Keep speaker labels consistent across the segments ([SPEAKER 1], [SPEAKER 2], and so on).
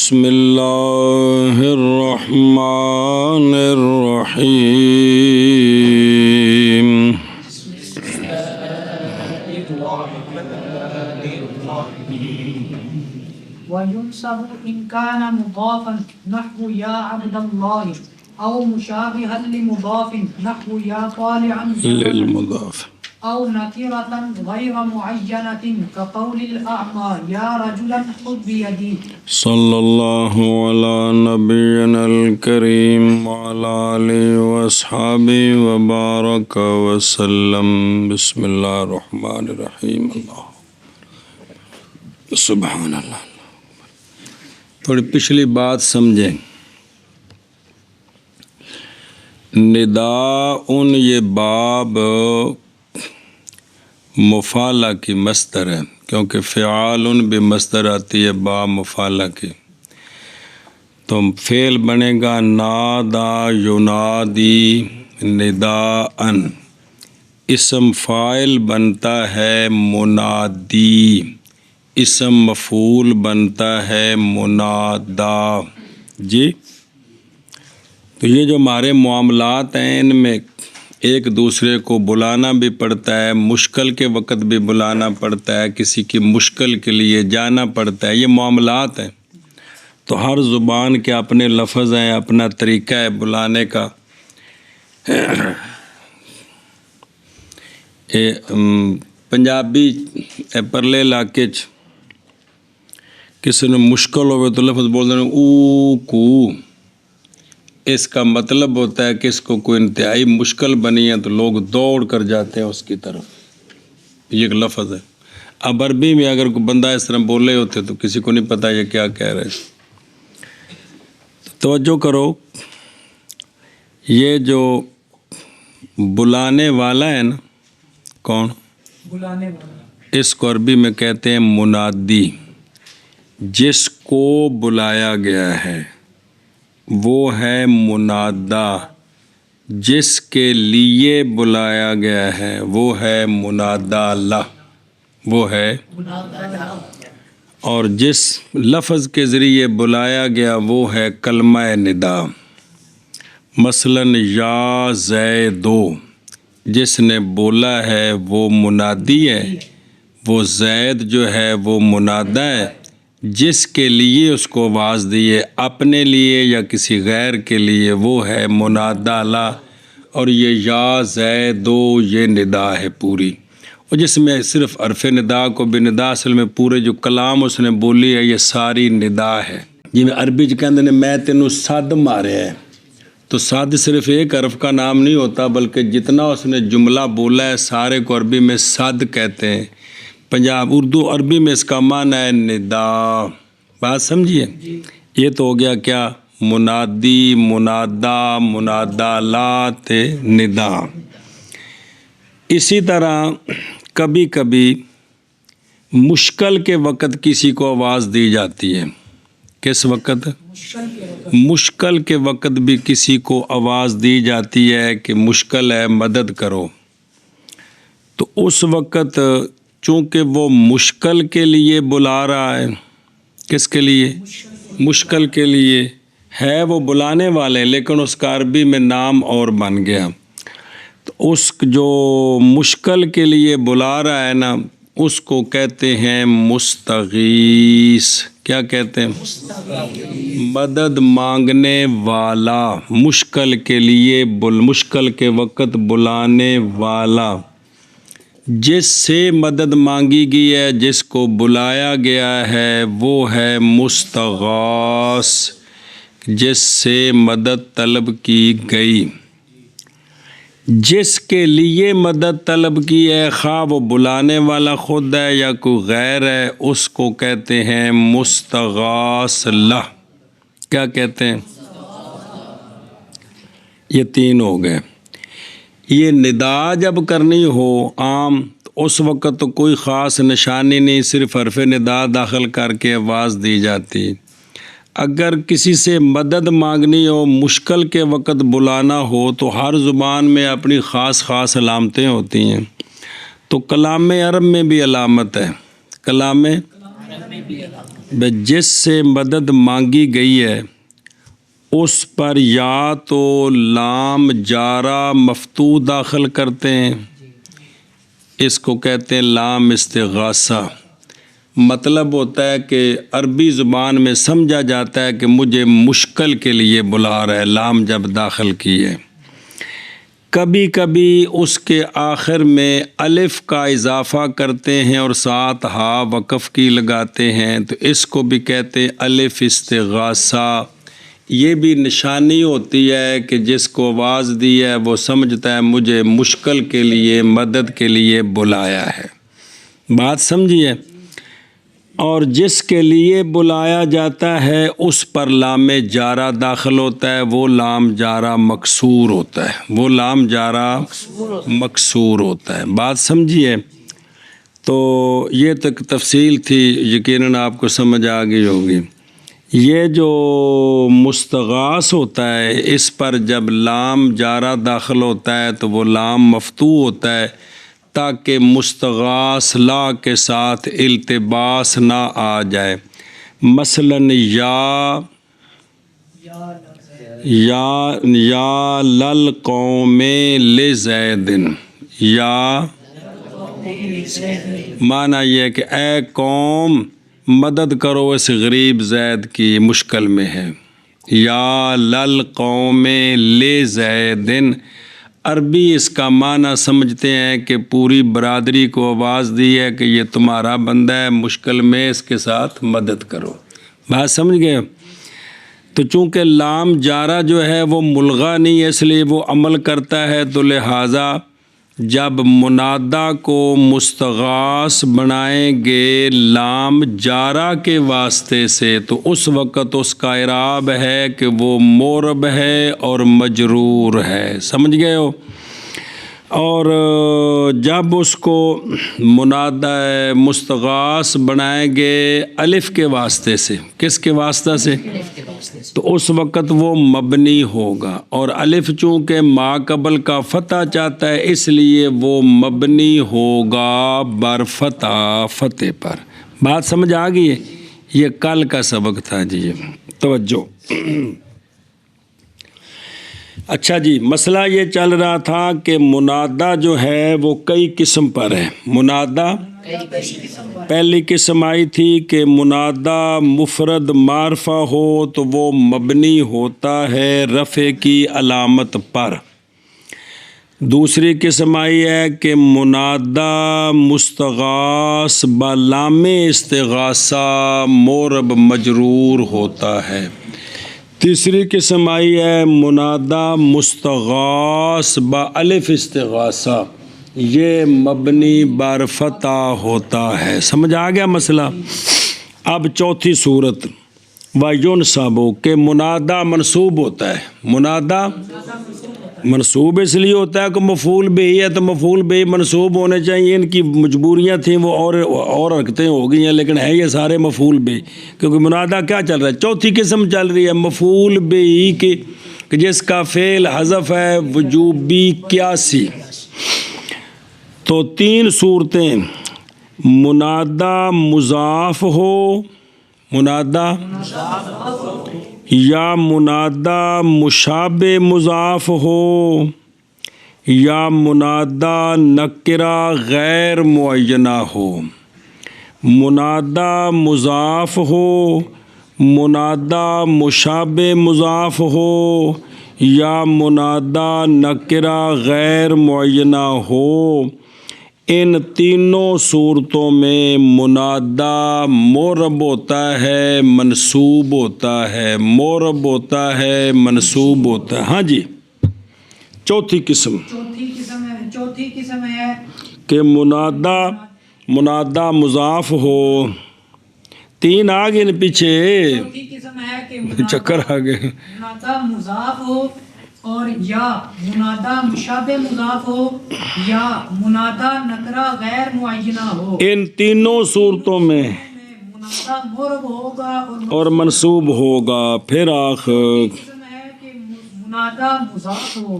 [SPEAKER 1] بسم اللہ الرحمن الرحیم
[SPEAKER 2] وينسب إن كان مضافا نحو يا عبد الله أو مشابها لمضاف نحو يا طالعا
[SPEAKER 1] للمضاف
[SPEAKER 2] أو نكرة غير معينة كقول الأعمى يا رجلا خذ بيدي.
[SPEAKER 1] صلی اللہ علی نبینا الکریم وعلی آلہ واصحابہ وبارک وسلم. بسم اللہ الرحمن الرحیم. اللہ سبحان اللہ. تھوڑی پچھلی بات سمجھیں. نداء یہ باب مفعلہ کی مصدر ہے، کیونکہ فعال بھی مصدر آتی ہے باب مفعلہ کی. تو فعل بنے گا نادا ینادی نداءً. اسم فاعل بنتا ہے منادی، اسم مفعول بنتا ہے منادا. جی تو یہ جو ہمارے معاملات ہیں ان میں ایک دوسرے کو بلانا بھی پڑتا ہے، مشکل کے وقت بھی بلانا پڑتا ہے، کسی کی مشکل کے لیے جانا پڑتا ہے. یہ معاملات ہیں تو ہر زبان کے اپنے لفظ ہیں، اپنا طریقہ ہے بلانے کا. پنجابی پرلے علاقے کسی نے مشکل ہوئے تو لفظ بول دینا او کو. اس کا مطلب ہوتا ہے کہ اس کو کوئی انتہائی مشکل بنی ہے تو لوگ دوڑ کر جاتے ہیں اس کی طرف. یہ ایک لفظ ہے. اب عربی میں اگر کوئی بندہ اس طرح بولے ہوتے تو کسی کو نہیں پتہ یہ کیا کہہ رہے. توجہ کرو، یہ جو بلانے والا ہے نا، کون
[SPEAKER 2] بلانے والا،
[SPEAKER 1] اس کو عربی میں کہتے ہیں منادی. جس کو بلایا گیا ہے وہ ہے منادا، جس کے لیے بلایا گیا ہے وہ ہے منادا لا، وہ ہے. اور جس لفظ کے ذریعے بلایا گیا وہ ہے کلمہ ندا. مثلا یا زیدو، جس نے بولا ہے وہ منادی ہے، وہ زید جو ہے وہ منادا ہے. جس کے لیے اس کو آواز دیے، اپنے لیے یا کسی غیر کے لیے، وہ ہے منادا لا. اور یہ یا زیدو یہ ندا ہے پوری، اور جس میں صرف حرف ندا کو بھی ندا، اصل میں پورے جو کلام اس نے بولی ہے یہ ساری ندا ہے. جی میں عربی کہتے ہیں میں تینوں صد مارے ہے، تو صد صرف ایک حرف کا نام نہیں ہوتا بلکہ جتنا اس نے جملہ بولا ہے سارے کو عربی میں صد کہتے ہیں. پنجاب اردو عربی میں اس کا معنی ہے ندا. بات سمجھیے. یہ تو ہو گیا کیا؟ منادی، منادا، منادالات، ندا. اسی طرح کبھی کبھی مشکل کے وقت کسی کو آواز دی جاتی ہے. کس وقت؟ مشکل کے وقت بھی کسی کو آواز دی جاتی ہے کہ مشکل ہے مدد کرو. تو اس وقت چونکہ وہ مشکل کے لیے بلا رہا ہے، کس کے لیے؟ مشکل کے لیے ہے، وہ بلانے والے لیکن اس کا عربی میں نام اور بن گیا. تو اس جو مشکل کے لیے بلا رہا ہے نا اس کو کہتے ہیں مستغیث. کیا کہتے ہیں؟ مدد مانگنے والا. مشکل کے لیے مشکل کے وقت بلانے والا. جس سے مدد مانگی گئی ہے، جس کو بلایا گیا ہے وہ ہے مستغاث، جس سے مدد طلب کی گئی. جس کے لیے مدد طلب کی ہے، خواہ وہ بلانے والا خود ہے یا کوئی غیر ہے، اس کو کہتے ہیں مستغاث لہ. کیا کہتے ہیں؟ یہ تین ہو گئے. یہ ندا جب کرنی ہو عام تو اس وقت تو کوئی خاص نشانی نہیں، صرف حرف ندا داخل کر کے آواز دی جاتی. اگر کسی سے مدد مانگنی ہو، مشکل کے وقت بلانا ہو تو ہر زبان میں اپنی خاص خاص علامتیں ہوتی ہیں. تو کلام عرب میں بھی علامت ہے. کلام جس سے مدد مانگی گئی ہے اس پر یا تو لام جارہ مفتوح داخل کرتے ہیں، اس کو کہتے ہیں لام استغاثہ۔ مطلب ہوتا ہے کہ عربی زبان میں سمجھا جاتا ہے کہ مجھے مشکل کے لیے بلا رہا ہے، لام جب داخل کی ہے۔ کبھی کبھی اس کے آخر میں الف کا اضافہ کرتے ہیں اور ساتھ ہا وقف کی لگاتے ہیں، تو اس کو بھی کہتے ہیں الف استغاثہ۔ یہ بھی نشانی ہوتی ہے کہ جس کو آواز دی ہے وہ سمجھتا ہے مجھے مشکل کے لیے، مدد کے لیے بلایا ہے۔ بات سمجھیے؟ اور جس کے لیے بلایا جاتا ہے اس پر لام جارہ داخل ہوتا ہے، وہ لام جارہ مکسور ہوتا ہے، وہ لام جارہ مکسور ہوتا ہے۔ بات سمجھیے؟ تو یہ تک تفصیل تھی، یقیناً آپ کو سمجھ آ گئی ہوگی۔ یہ جو مستغاث ہوتا ہے اس پر جب لام جارہ داخل ہوتا ہے تو وہ لام مفتوح ہوتا ہے تاکہ مستغاث لا کے ساتھ التباس نہ آ جائے۔ مثلاً یا للقوم لزید، یا معنی یہ ہے کہ اے قوم مدد کرو اس غریب زید کی، مشکل میں ہے۔ یا للقوم لزیدن، عربی اس کا معنی سمجھتے ہیں کہ پوری برادری کو آواز دی ہے کہ یہ تمہارا بندہ ہے، مشکل میں، اس کے ساتھ مدد کرو۔ بات سمجھ گئے؟ تو چونکہ لام جارہ جو ہے وہ ملغا نہیں ہے، اس لیے وہ عمل کرتا ہے، تو لہٰذا جب منادہ کو مستغاث بنائیں گے لام جارہ کے واسطے سے تو اس وقت اس کا اعراب ہے کہ وہ مورب ہے اور مجرور ہے۔ سمجھ گئے ہو؟ اور جب اس کو منادہ مستغاث بنائیں گے الف کے واسطے سے، کس کے واسطہ سے؟ تو اس وقت وہ مبنی ہوگا، اور الف چونکہ ما قبل کا فتح چاہتا ہے اس لیے وہ مبنی ہوگا بر فتح پر۔ بات سمجھ آ گئی ہے؟ یہ کل کا سبق تھا جی، توجہ۔ اچھا جی، مسئلہ یہ چل رہا تھا کہ منادہ جو ہے وہ کئی قسم پر ہے۔ منادہ پہلی قسم آئی تھی کہ منادہ مفرد معرفہ ہو تو وہ مبنی ہوتا ہے رفع کی علامت پر۔ دوسری قسم آئی ہے کہ منادہ مستغاث بلام استغاثہ مورب مجرور ہوتا ہے۔ تیسری قسم آئی ہے منادہ مستغاث بالف استغاثہ، یہ مبنی بر فتح ہوتا ہے۔ سمجھ آ گیا مسئلہ؟ اب چوتھی صورت وَيُنْصَبُ کہ منادہ منصوب ہوتا ہے۔ منادہ منصوب اس لیے ہوتا ہے کہ مفعول بہ ہے، تو مفعول بہ منصوب ہونے چاہیے، ان کی مجبوریاں تھیں وہ اور حرکتیں ہو گئی ہیں، لیکن ہے یہ سارے مفعول بہ، کیونکہ منادہ کیا چل رہا ہے؟ چوتھی قسم چل رہی ہے مفعول بہ کہ جس کا فعل حذف ہے وجوبی قیاسی۔ تو تین صورتیں، منادہ مضاف ہو، منادہ یا منادہ مشابہ مضاف ہو، یا منادہ نکرہ غیر معینہ ہو۔ منادہ مضاف ہو، منادہ مشابہ مضاف ہو، یا منادہ نکرہ غیر معینہ ہو، ان تینوں صورتوں میں منادہ مورب ہوتا ہے، منصوب ہوتا ہے، مورب ہوتا ہے، منصوب ہوتا ہے۔ ہاں جی، چوتھی قسم ہے کہ منادہ مضاف ہو۔ تین آگے پیچھے چکر آ گئے۔
[SPEAKER 2] منادہ مضاف ہو اور یا منادہ مشابہ مضاف ہو یا منادہ نکرہ غیر معینہ ہو،
[SPEAKER 1] ان تینوں صورتوں میں
[SPEAKER 2] منادہ مورب ہوگا
[SPEAKER 1] اور منصوب ہوگا۔ پھر آخر
[SPEAKER 2] قسم ہے کہ منادہ مضاف ہو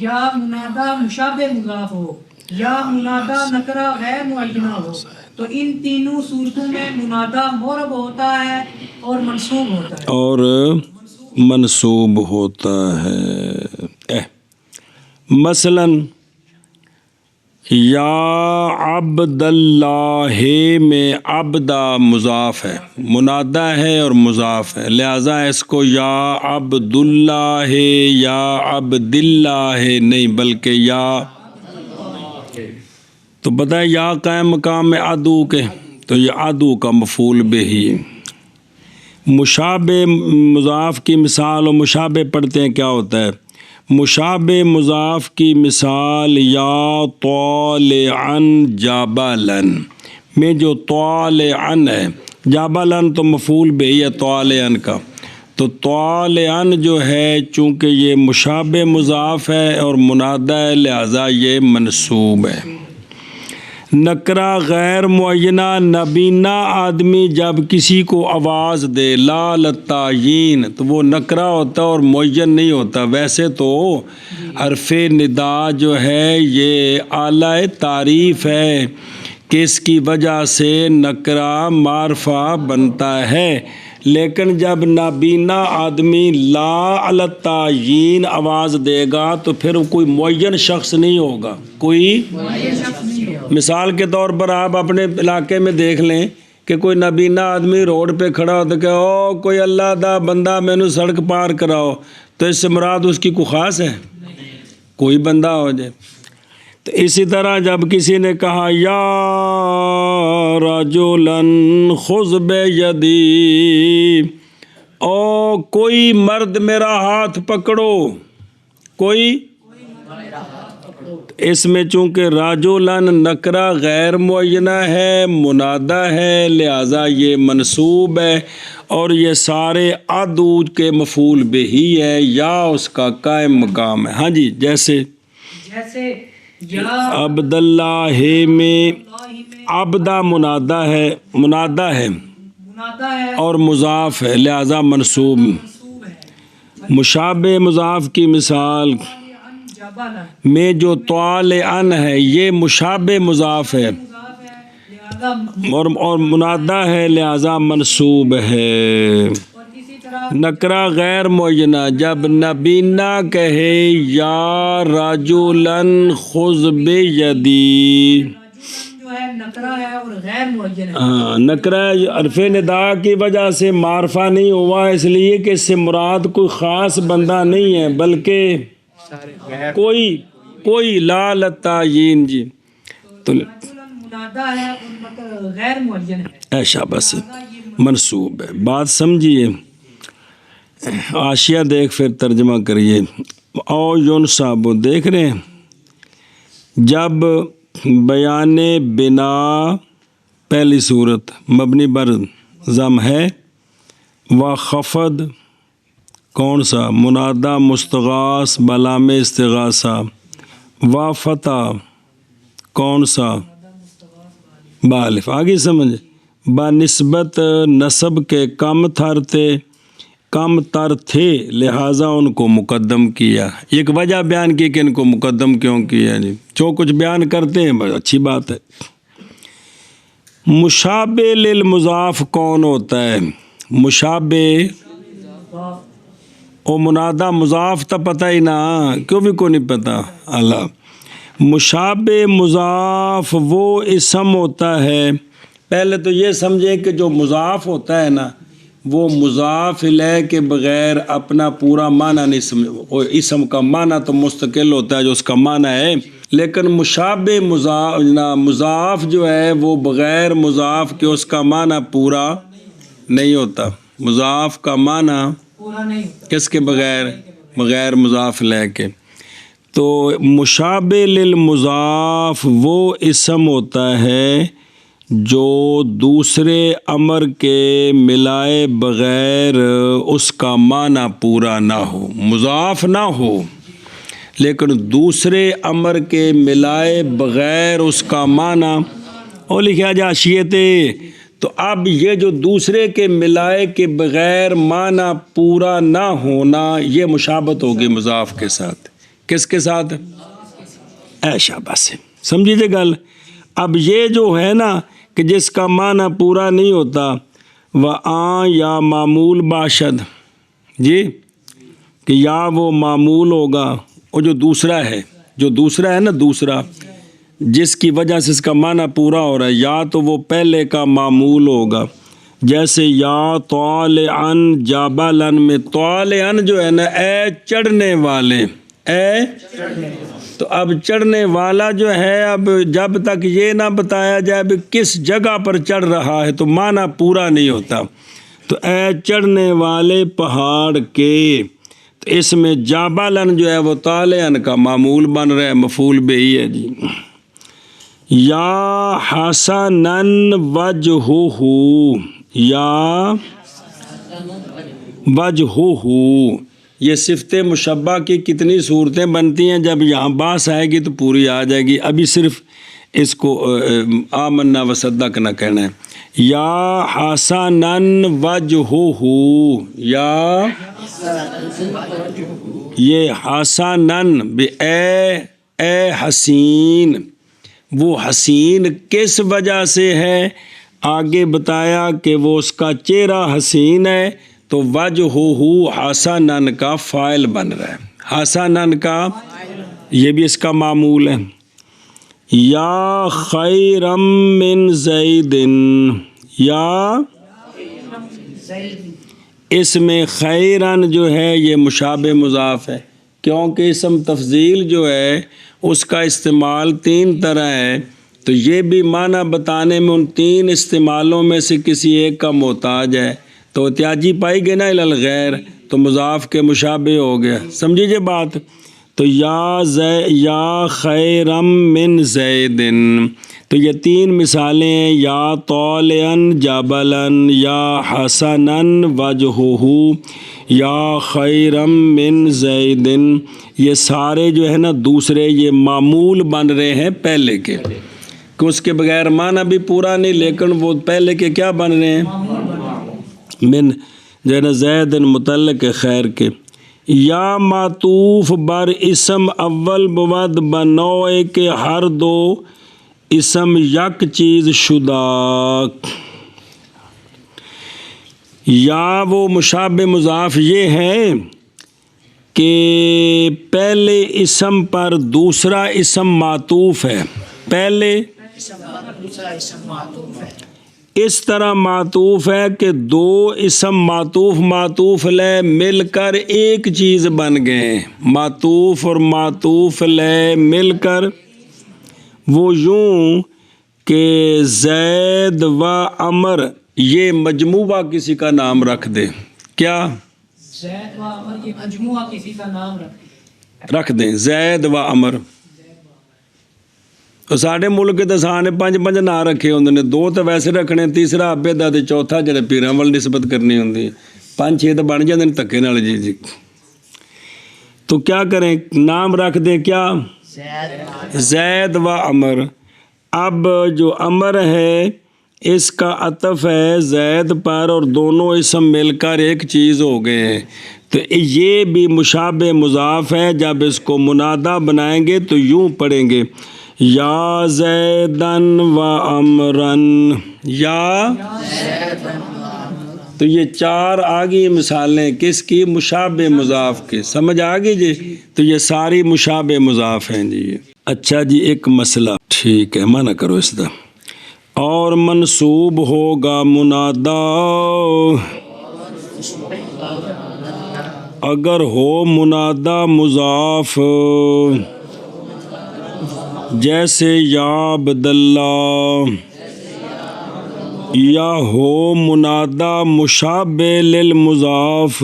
[SPEAKER 2] یا منادہ مشابہ مضاف ہو، یا منادا نکرہ غیر معینہ ہو، تو ان تینوں صورتوں میں منادا معرب ہوتا ہے اور منصوب ہوتا ہے.
[SPEAKER 1] اور منصوب ہوتا ہے. مثلاً یا عبد اللہ میں عبدہ مضاف ہے، منادہ ہے اور مضاف ہے، لہٰذا اس کو یا عبد اللہ یا عبد اللہ نہیں بلکہ یا. تو پتہ ہے یا قائم مقام میں عدو کے، تو یہ عدو کا مفعول بہ. مشابہ مضاف کی مثال، و مشابہ پڑھتے ہیں کیا ہوتا ہے؟ مشابہ مضاف کی مثال یا طالعا جبلا میں جو طالعا ہے، جبلا تو مفعول بہ ہے طالعا کا، تو طالعا جو ہے چونکہ یہ مشابہ مضاف ہے اور منادہ ہے لہذا یہ منصوب ہے. نکرہ غیر معینہ نبینہ آدمی جب کسی کو آواز دے لا للتعیین تو وہ نکرہ ہوتا ہے اور معین نہیں ہوتا. ویسے تو حرف ندا جو ہے یہ اعلیٰ تعریف ہے کہ اس کی وجہ سے نکرہ معرفہ بنتا ہے، لیکن جب نابینا آدمی لا التعیین آواز دے گا تو پھر کوئی معین شخص نہیں ہوگا. کوئی مثال کے طور پر آپ اپنے علاقے میں دیکھ لیں کہ کوئی نابینا آدمی روڈ پہ کھڑا ہوتا کہ او کوئی اللہ دا بندہ مینوں سڑک پار کراؤ، تو اس سے مراد اس کی کوئی خاص ہے؟ کوئی بندہ ہو جائے. تو اسی طرح جب کسی نے کہا یا رجلا خذ بیدی، او کوئی مرد میرا ہاتھ پکڑو، کوئی، اس میں چونکہ رجلا نکرہ غیر معینہ ہے، منادہ ہے، لہذا یہ منصوب ہے اور یہ سارے عدو کے مفعول بہ ہے یا اس کا قائم مقام ہے. ہاں جی، جیسے عبداللہ میں عبدہ منادہ ہے اور مضاف ہے لہذا منصوب. مشابہ مضاف کی مثال میں جو طالعا ہے یہ مشابہ مضاف ہے اور منادہ ہے لہذا منصوب ہے. نکرہ غیر معینہ جب نبینہ کہے یا رجلا خذ بیدی، ہاں نکرہ حرف ندا کی وجہ سے معرفہ نہیں ہوا اس لیے کہ اس سے مراد کوئی خاص بندہ نہیں ہے بلکہ کوئی لا للتعیین. جی تو ایشا بس منصوب ہے. بات سمجھیے، آشیہ دیکھ پھر ترجمہ کریے. او ینصب دیکھ رہے ہیں، جب بیان بنا پہلی صورت مبنی بر ضم ہے، و خفض کون سا منادہ مستغاث بلام استغاثہ، و فتح کون سا بالف. آگے سمجھ، بنسبت نسب کے کم تر تھے لہٰذا ان کو مقدم کیا. ایک وجہ بیان کی کہ ان کو مقدم کیوں کیا. جی جو کچھ بیان کرتے ہیں بس اچھی بات ہے. مشابہ للمضاف کون ہوتا ہے؟ مشابہ او منادہ مضاف تو پتہ ہی نہ، کیوں بھی کو نہیں پتہ اللہ. مشابہ مضاف وہ اسم ہوتا ہے، پہلے تو یہ سمجھیں کہ جو مضاف ہوتا ہے نا وہ مضاف الیہ کے بغیر اپنا پورا معنی نہیں سمجھ. اسم کا معنی تو مستقل ہوتا ہے جو اس کا معنی ہے، لیکن مشابہ مضاف جو ہے وہ بغیر مضاف کے اس کا معنی پورا نہیں ہوتا. مضاف کا معنی کس کے بغیر مضاف الیہ کے. تو مشابہ للمضاف وہ اسم ہوتا ہے جو دوسرے امر کے ملائے بغیر اس کا معنی پورا نہ ہو، مضاف نہ ہو لیکن دوسرے امر کے ملائے بغیر اس کا معنی اور لکھا جا حاشیے. تو اب یہ جو دوسرے کے ملائے کے بغیر معنی پورا نہ ہونا یہ مشابہت ہوگی مضاف کے ساتھ. کس کے ساتھ؟ ایشا بس سمجھیے گل. اب یہ جو ہے نا کہ جس کا معنی پورا نہیں ہوتا وَآں یا معمول باشد، جی کہ یا وہ معمول ہوگا، وہ جو دوسرا ہے نا دوسرا جس کی وجہ سے اس کا معنی پورا ہو رہا ہے، یا تو وہ پہلے کا معمول ہوگا. جیسے یا طالعن جبلن میں طالعن جو ہے نا اے چڑھنے والے، اے تو اب چڑھنے والا جو ہے، اب جب تک یہ نہ بتایا جائے اب کس جگہ پر چڑھ رہا ہے تو معنی پورا نہیں ہوتا. تو اے چڑھنے والے پہاڑ کے، تو اس میں جبلن جو ہے وہ طالعن کا معمول بن رہا ہے، مفعول بہی ہے جی. یا حسنن وجہہ، یا وجہہ، یہ صفت مشبہ کی کتنی صورتیں بنتی ہیں، جب یہاں باس آئے گی تو پوری آ جائے گی. ابھی صرف اس کو آمنا وصدقنا کہنا ہے. یا حسنن وجہہ، یا یہ حسنن اے حسین، وہ حسین کس وجہ سے ہے، آگے بتایا کہ وہ اس کا چہرہ حسین ہے، تو وجہہ حسنن کا فاعل بن رہا ہے، حسنن کا یہ بھی اس کا معمول ہے. یا خیرم من زیدن، یا اس میں خیرن جو ہے یہ مشابہ مضاف ہے، کیونکہ اسم تفضیل جو ہے اس کا استعمال 3 طرح ہے، تو یہ بھی معنی بتانے میں ان 3 استعمالوں میں سے کسی ایک کا محتاج ہے، تو احتیاجی پائی گئی نا الغیر، تو مضاف کے مشابہ ہو گیا. سمجھیے بات. تو یا خیرم من زیدن، تو یہ 3 مثالیں ہیں، یا طالعن جبلن، یا حسنن وجہہ، یا خیرم من زیدن. یہ سارے جو ہے نا دوسرے یہ معمول بن رہے ہیں پہلے کے، کہ اس کے بغیر معنی بھی پورا نہیں، لیکن وہ پہلے کے کیا بن رہے ہیں، من جو ہے نا زیدن متعلق خیر کے. یا معطوف بر اسم اول بود بنوع کے ہر 2 اسم یک چیز شدہ. یا وہ مشابہ مضاف یہ ہے کہ پہلے اسم پر دوسرا اسم معطوف ہے، پہلے اس طرح معطوف ہے کہ 2 اسم معطوف لے مل کر ایک چیز بن گئے. معطوف اور معطوف لے مل کر وہ یوں کہ زید و عمر یہ مجموعہ کسی کا نام رکھ دے. کیا
[SPEAKER 2] زید و عمر کی مجموعہ کسی کا نام
[SPEAKER 1] رکھ دیں، زید و عمر. تو ساڈے ملک کے سانے 5 نا رکھے ہوندے نے، 2 تو ویسے رکھنے، تیسرا ابے دا تے چوتھا جڑے پیراں ول نسبت کرنی ہوندی ہے، 5-6 تو بن جاندے نے تکے نال جی. تو کیا کریں، نام رکھ دیں کیا، زید و عمر. اب جو عمر ہے اس کا عطف ہے زید پر، اور دونوں اسم مل کر ایک چیز ہو گئے ہیں، تو یہ بھی مشابہ مضاف ہے. جب اس کو منادہ بنائیں گے تو یوں پڑھیں گے، یا زیدن و عمرن، یا تو یہ 4 آگی مثالیں کس کی، مشابہ مضاف کی. سمجھ آگئی جی. تو یہ ساری مشابہ مضاف ہیں جی. اچھا جی، ایک مسئلہ ٹھیک ہے، منع کرو اس دا. اور منصوب ہوگا منادہ اگر ہو منادہ مضاف، جیسے یا عبداللہ، یا ہو منادہ مشابہ للمضاف،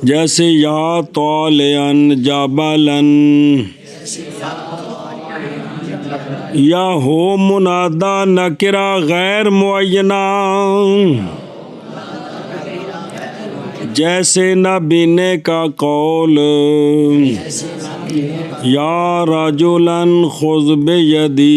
[SPEAKER 1] جیسے یا طالعن جبلن، یا ہو منادہ نکرہ غیر معینہ، جیسے نبینے کا قول یا رجلاً خذ بیدی.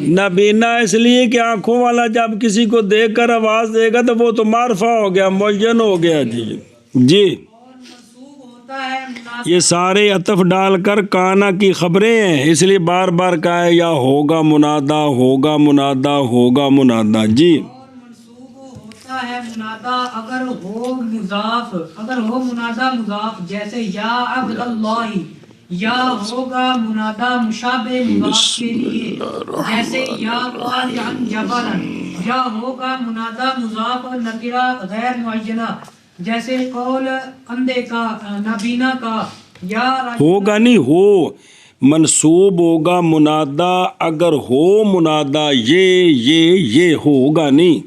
[SPEAKER 1] نبینا اس لیے کہ آنکھوں والا جب کسی کو دیکھ کر آواز دے گا تو وہ تو معرفہ ہو گیا، معین ہو گیا جی. جی
[SPEAKER 2] اور منصوب ہوتا ہے مناسب
[SPEAKER 1] یہ سارے عطف ڈال کر کانا کی خبریں ہیں، اس لیے بار بار کہا ہے یا ہوگا منادا ہوگا منادا ہوگا منادا جی۔
[SPEAKER 2] اور منصوب ہوتا ہے منادا اگر ہو منادا مضاف، جیسے یا عبد اللہ، یا ہوگا منادا مشابہ مضاف کے لیے، جیسے یا طالعا جبلا، یا ہوگا منادا مضاف نکرہ غیر معینہ، جیسے قول اندھے کا نابینا کا، یا
[SPEAKER 1] ہوگا نہیں، ہو منصوب ہوگا منادا اگر ہو منادا یہ ہوگا نہیں،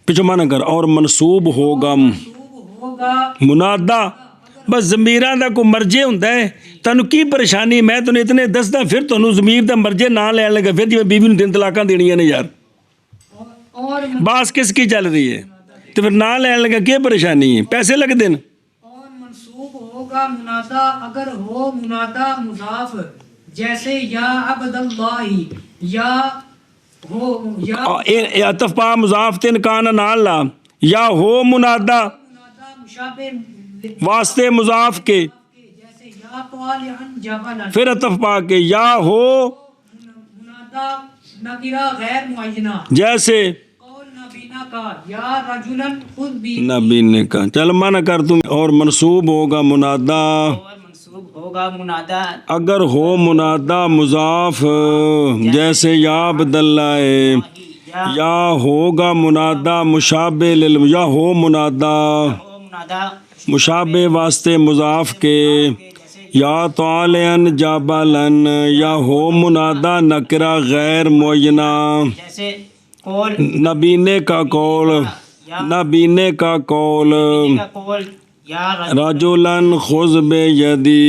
[SPEAKER 1] پیچھے مانا کر، اور منصوب ہوگا
[SPEAKER 2] ہوگا
[SPEAKER 1] منادا بس ضمیراں دا کو مرجے ہوندا ہے، تانوں کی پریشانی، میں تانوں اتنے دسدا پھر تانوں ضمیر دا مرجے نہ لین لگا، پھر جویں بیوی نوں 3 طلاقاں دینیاں نے یار،
[SPEAKER 2] اور
[SPEAKER 1] باس کس کی چل رہی ہے، تو پھر نہ لین لگا کی پریشانی ہے، پیسے لگ دین۔
[SPEAKER 2] اور منصوب ہوگا منادا اگر ہو منادا مضاف، جیسے یا عبد اللہ، یا ہو یا
[SPEAKER 1] عطف پا مضاف تن کان نال لا، یا ہو منادا
[SPEAKER 2] منادا مشابہ
[SPEAKER 1] واسطے مضاف کے،
[SPEAKER 2] جیسے یا طالعا جبلا،
[SPEAKER 1] پھر عطف پا کے یا ہو
[SPEAKER 2] منادا نکرہ غیر معینہ،
[SPEAKER 1] جیسے
[SPEAKER 2] قول نابینا کا، یا رجلا خود بھی،
[SPEAKER 1] نبی نے کہا، چل مانا کر تم، اور منصوب ہوگا منادا
[SPEAKER 3] اور منصوب ہوگا منادا
[SPEAKER 1] اگر ہو منادا مضاف، جیسے یا عبداللہ ہے، یا ہوگا منادا مشابہ یا ہو منادا
[SPEAKER 3] ہو منادا
[SPEAKER 1] مشابہ واسطے مضاف کے، یا طالعن جابلن، یا ہو منادا نکرہ غیر معینہ،
[SPEAKER 3] جیسے قول
[SPEAKER 1] نبینے کا قول، نبینے کا قول،
[SPEAKER 3] کا قول، یا
[SPEAKER 1] رجلن خذ بیدی،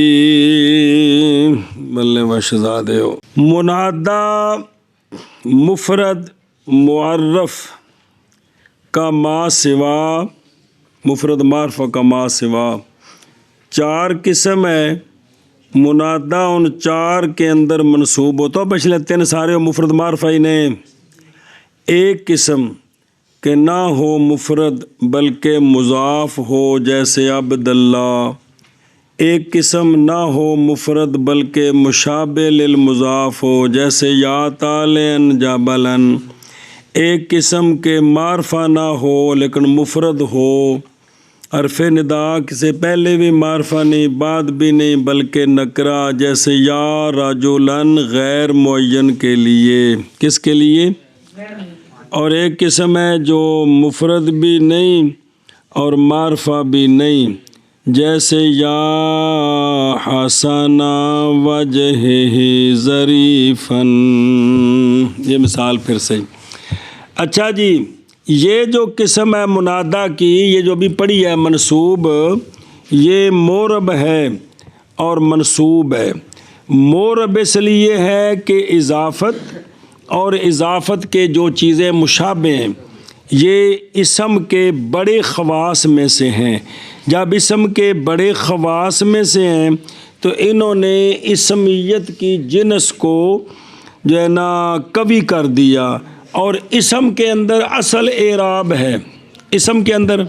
[SPEAKER 1] بلے و شہزادے ہو۔ منادا مفرد معرف کا ما سوا، مفرد معرفہ کا ما سوا 4 قسم ہے، منادا ان 4 کے اندر منصوب ہوتا ہے، پچھلے 3 سارے مفرد معرفہ ہی نے۔ ایک قسم کہ نہ ہو مفرد بلکہ مضاف ہو، جیسے عبداللہ۔ ایک قسم نہ ہو مفرد بلکہ مشابہ للمضاف ہو، جیسے یا طالعن جبلن۔ ایک قسم کے معرفہ نہ ہو لیکن مفرد ہو، حرف ندا سے پہلے بھی معرفہ نہیں بعد بھی نہیں بلکہ نکرہ، جیسے یا رجلن غیر معین کے لیے، کس کے لیے؟ اور ایک قسم ہے جو مفرد بھی نہیں اور معرفہ بھی نہیں، جیسے یا حسن وجہہ ظریفن، یہ مثال پھر سے۔ اچھا جی، یہ جو قسم ہے منادا کی، یہ جو بھی پڑھی ہے منصوب، یہ مورب ہے اور منصوب ہے۔ مورب اس لیے ہے کہ اضافت اور اضافت کے جو چیزیں مشابہ ہیں یہ اسم کے بڑے خواص میں سے ہیں۔ جب اسم کے بڑے خواص میں سے ہیں تو انہوں نے اسمیت کی جنس کو جو ہے نا قوی کر دیا، اور اسم کے اندر اصل اعراب ہے، اسم کے اندر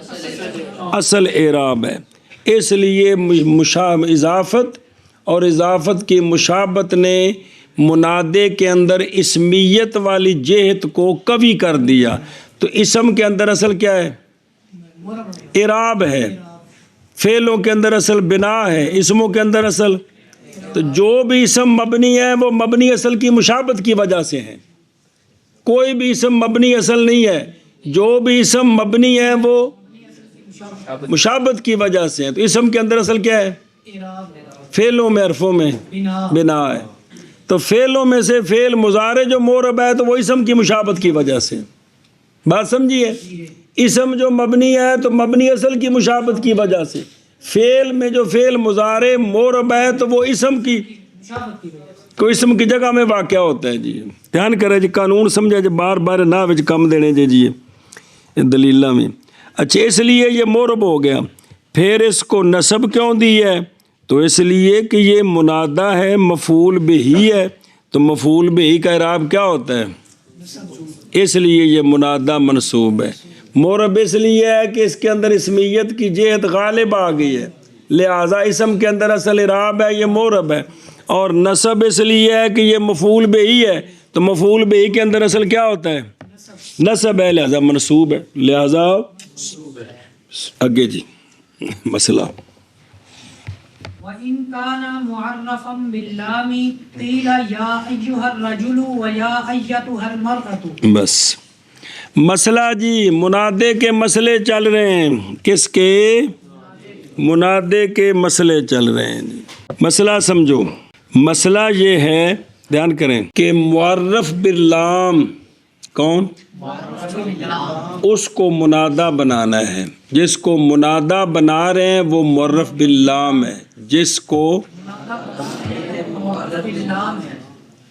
[SPEAKER 1] اصل اعراب ہے، اس لیے اضافت اور اضافت کی مشابت نے منادے کے اندر اسمیت والی جہت کو قوی کر دیا۔ تو اسم کے اندر اصل کیا ہے؟ اعراب ہے۔ فعلوں کے اندر اصل بنا ہے، اسموں کے اندر اصل، تو جو بھی اسم مبنی ہے وہ مبنی اصل کی مشابت کی وجہ سے ہے۔ کوئی بھی اسم مبنی اصل نہیں ہے، جو بھی اسم مبنی ہے وہ مشابت کی وجہ سے ہے۔ تو اسم کے اندر اصل کیا ہے؟ فعلوں میں، حرفوں میں بنا ہے۔ تو فعلوں میں سے فعل مضارع جو مورب ہے تو وہ اسم کی مشابت کی وجہ سے، بات سمجھیے۔ اسم جو مبنی ہے تو مبنی اصل کی مشابت کی وجہ سے، فعل میں جو فعل مضارع مورب ہے تو وہ اسم کی کوئی اسم کی جگہ میں واقع ہوتا ہے۔ جی دھیان کرے جی، قانون سمجھے جی، بار بار نہ وچ کم دینے جی دلیلہ میں۔ اچھا، اس لیے یہ مورب ہو گیا۔ پھر اس کو نصب کیوں دی ہے؟ تو اس لیے کہ یہ منادہ ہے، مفعول بہی ہے، تو مفعول بہی کا اعراب کیا ہوتا ہے؟ اس لیے یہ منادہ منصوب ہے۔ مورب اس لیے ہے کہ اس کے اندر اسمیت کی جہت غالب آ گئی ہے، لہٰذا اسم کے اندر اصل اعراب ہے یہ مورب ہے، اور نصب اس لیے ہے کہ یہ مفعول بہی ہے، تو مفعول بہی کے اندر اصل کیا ہوتا ہے؟ نصب ہے، لہذا منصوب ہے، لہذا آگے جی مسئلہ
[SPEAKER 2] وَإِن كَانَ مُعَرَّفًا بِاللَّامِ قِيلَ يَا أَيُّهَا الرَّجُلُ وَيَا أَيَّتُهَا الْمَرْأَةُ۔
[SPEAKER 1] بس مسئلہ جی منادے کے مسئلے چل رہے ہیں، کس کے؟ منادے کے مسئلے چل رہے ہیں جی۔ مسئلہ سمجھو، مسئلہ یہ ہے، دھیان کریں کہ معرف باللام کون؟ اس کو منادہ بنانا ہے، جس کو منادہ بنا رہے ہیں وہ معرف باللام ہے، جس کو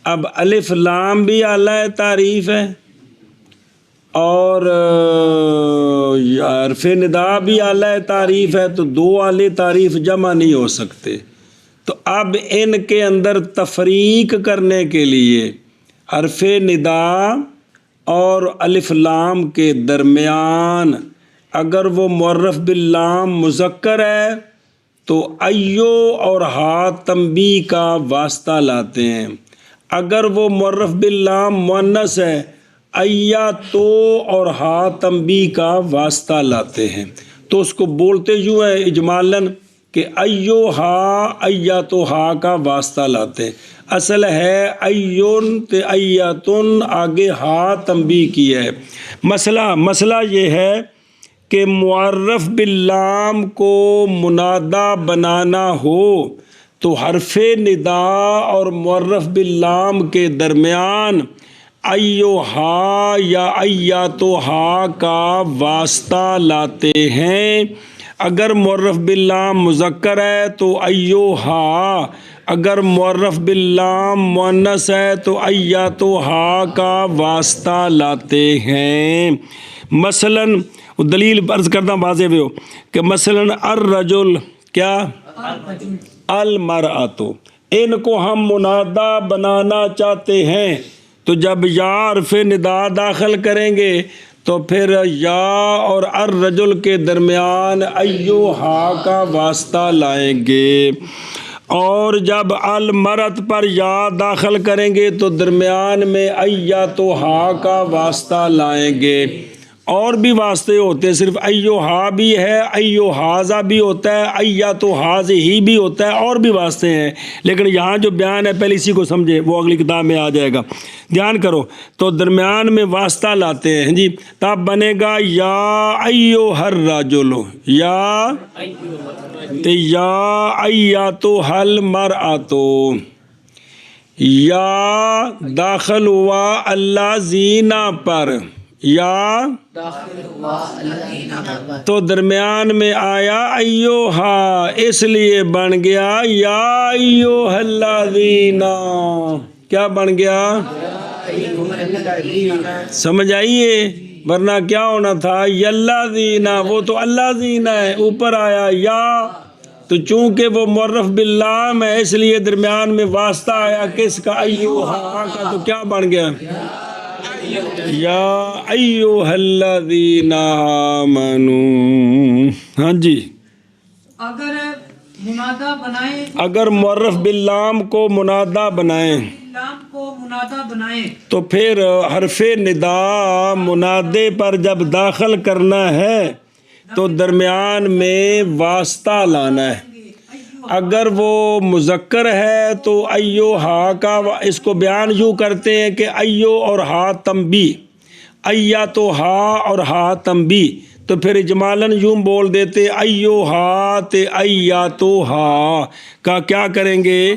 [SPEAKER 1] اب الف لام بھی اعلی تعریف ہے اور حرف ندا بھی اعلی تعریف ہے، تو دو اعلی تعریف جمع نہیں ہو سکتے، تو اب ان کے اندر تفریق کرنے کے لیے حرف ندا اور الف لام کے درمیان اگر وہ معرف باللام مذکر ہے تو ایو اور ہا تنبیہ کا واسطہ لاتے ہیں، اگر وہ معرف باللام مؤنث ہے ایا تو اور ہا تنبیہ کا واسطہ لاتے ہیں، تو اس کو بولتے یوں ہے اجمالاً کہ ایو ہا ایا تو ہا کا واسطہ لاتے ہیں، اصل ہے ایون تے ایتن، آگے ہا تنبیہ کی ہے۔ مسئلہ یہ ہے کہ معرف باللام کو منادہ بنانا ہو تو حرف ندا اور معرف باللام کے درمیان ایو ہا یا ایاتو ہا کا واسطہ لاتے ہیں، اگر معرف باللام مذکر ہے تو ایو ہا، اگر معرف باللام مؤنث ہے تو ایاتو ہا کا واسطہ لاتے ہیں۔ مثلاً دلیل عرض کرتا واضح بھی ہو کہ مثلاً الرجل کیا؟ المرأۃ، ان کو ہم منادہ بنانا چاہتے ہیں تو جب یا حرف ندا داخل کریں گے تو پھر یا اور الرجل کے درمیان ایو ہا کا واسطہ لائیں گے، اور جب المرأۃ پر یا داخل کریں گے تو درمیان میں ایاتو ہا کا واسطہ لائیں گے۔ اور بھی واسطے ہوتے ہیں، صرف ایو ہا بھی ہے، ایو ہاذا بھی ہوتا ہے، ایاتو ہاذہ بھی ہوتا ہے، اور بھی واسطے ہیں، لیکن یہاں جو بیان ہے پہلے اسی کو سمجھے، وہ اگلی کتاب میں آ جائے گا، دھیان کرو۔ تو درمیان میں واسطہ لاتے ہیں جی، تب بنے گا یا ایھا الرجل، یا ایاتو المرأۃ، یا داخل ہوا الذین پر، یا تو درمیان میں آیا ایوہا، اس لیے بن گیا یا ایوہا الذین، کیا بن گیا؟ سمجھ آئیے؟ ورنہ کیا ہونا تھا؟ یلذین، وہ تو الذین ہے، اوپر آیا یا، تو چونکہ وہ معرف باللام ہے اس لیے درمیان میں واسطہ آیا کس کا؟ ایوہا کا، تو کیا بن گیا؟ یا ایوہا الذین آمنوا۔ ہاں جی،
[SPEAKER 2] اگر منادہ بنائیں،
[SPEAKER 1] اگر معرف باللام کو منادہ بنائیں
[SPEAKER 2] لام کو منادہ بنائیں
[SPEAKER 1] تو پھر حرف ندا منادے پر جب داخل کرنا ہے تو درمیان میں واسطہ لانا ہے، اگر وہ مذکر ہے تو ایو ہا کا، اس کو بیان یوں کرتے ہیں کہ ایو اور ہا تنبیہ، ایا تو ہا اور ہا تنبیہ، تو پھر اجمالاً یوں بول دیتے ایو ہا تے ایا تو ہا کا کیا کریں گے؟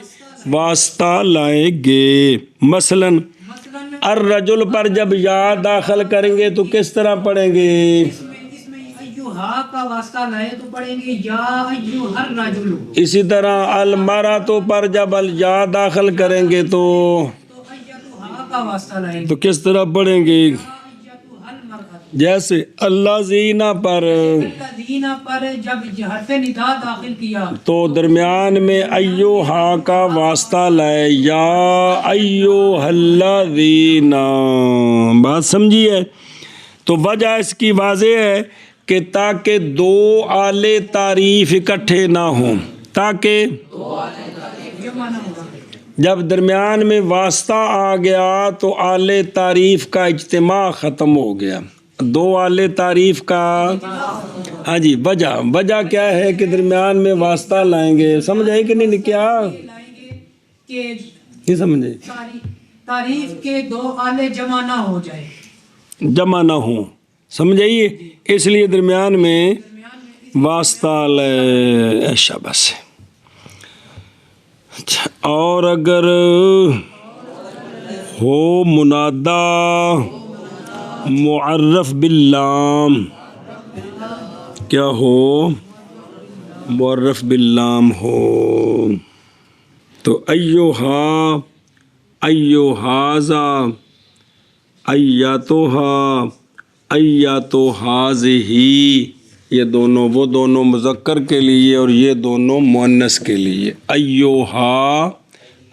[SPEAKER 1] واسطہ لائیں گے۔ مثلاً الرجل پر جب یا داخل کریں گے تو کس طرح پڑھیں گے؟
[SPEAKER 2] اس میں ایو ہا کا واسطہ لائے تو پڑھیں گے یا ایو ہر رجل،
[SPEAKER 1] اسی طرح المرأۃ پر جب یا داخل کریں گے تو
[SPEAKER 2] ایتو ہا کا واسطہ لائیں گے
[SPEAKER 1] تو کس طرح پڑھیں گے؟
[SPEAKER 2] ایتو المرأۃ۔
[SPEAKER 1] جیسے الذین پر
[SPEAKER 2] الذین پر جب حرف ندا داخل کیا
[SPEAKER 1] تو درمیان میں ایو ہا کا واسطہ لائے، یا ایو الذین، بات سمجھیے؟ تو وجہ اس کی واضح ہے کہ تاکہ دو آلے تعریف اکٹھے نہ ہوں، تاکہ
[SPEAKER 2] جمع نہ ہوگا۔
[SPEAKER 1] جب درمیان میں واسطہ آ گیا تو آلے تعریف کا اجتماع ختم ہو گیا، دو آلے تعریف کا ہاں جی وجہ کیا ہے کہ درمیان میں واسطہ لائیں گے، سمجھ آئی کہ نہیں؟ کیا
[SPEAKER 2] لائیں گے کہ
[SPEAKER 1] نہیں سمجھے؟
[SPEAKER 2] تعریف کے دو آلے جمع نہ ہو جائے،
[SPEAKER 1] جمع نہ ہوں، سمجھ آئیے، اس لیے درمیان میں واسطہ لے شاباش۔ اچھا، اور اگر ہو منادا معرف باللام، کیا ہو؟ معرف باللام ہو تو ایوہا، ایوہازا، ایاتوہا، ایاتوہازہی، یہ دونوں وہ دونوں مذکر کے لیے اور یہ دونوں مؤنث کے لیے، ایوہا،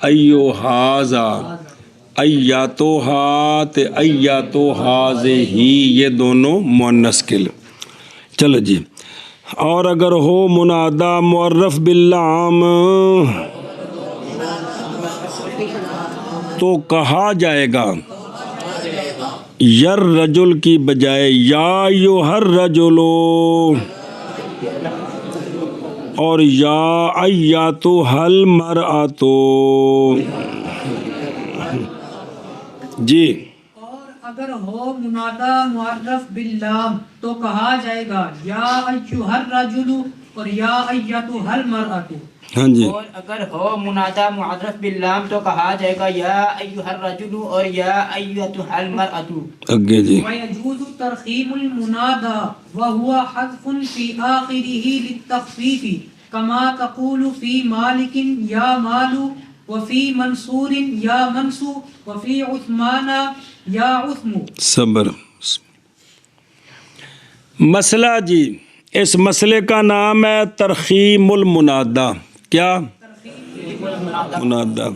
[SPEAKER 1] ایوہازا، ایاتوہا تے ایاتوہازہی، یہ دونوں مؤنث کے لیے۔ چلو جی، اور اگر ہو منادا معرف باللام تو کہا جائے گا یر رجل کی بجائے یا ایھر رجلو، اور یا ایاتھل مرأتو، جی۔
[SPEAKER 2] اور اگر ہو منادا معرف باللام تو کہا جائے گا یا ایھا الرجل اور یا ایتھا المرأۃ۔
[SPEAKER 1] ہاں جی،
[SPEAKER 3] اور اگر ہو منادا معرف باللام تو کہا جائے گا یا ایھا الرجل اور یا ایتھا المرأۃ۔
[SPEAKER 1] اگے جی،
[SPEAKER 2] ويجوز ترخيم المنادى وهو حذف في آخره للتخفيف كما تقول في مالك يا مال وفي منصور يا منصور وفي عثمان يا عثم۔
[SPEAKER 1] صبر۔ مسئلہ جی، اس مسئلے کا نام ہے ترخیم المنادا۔ کیا؟ منادا۔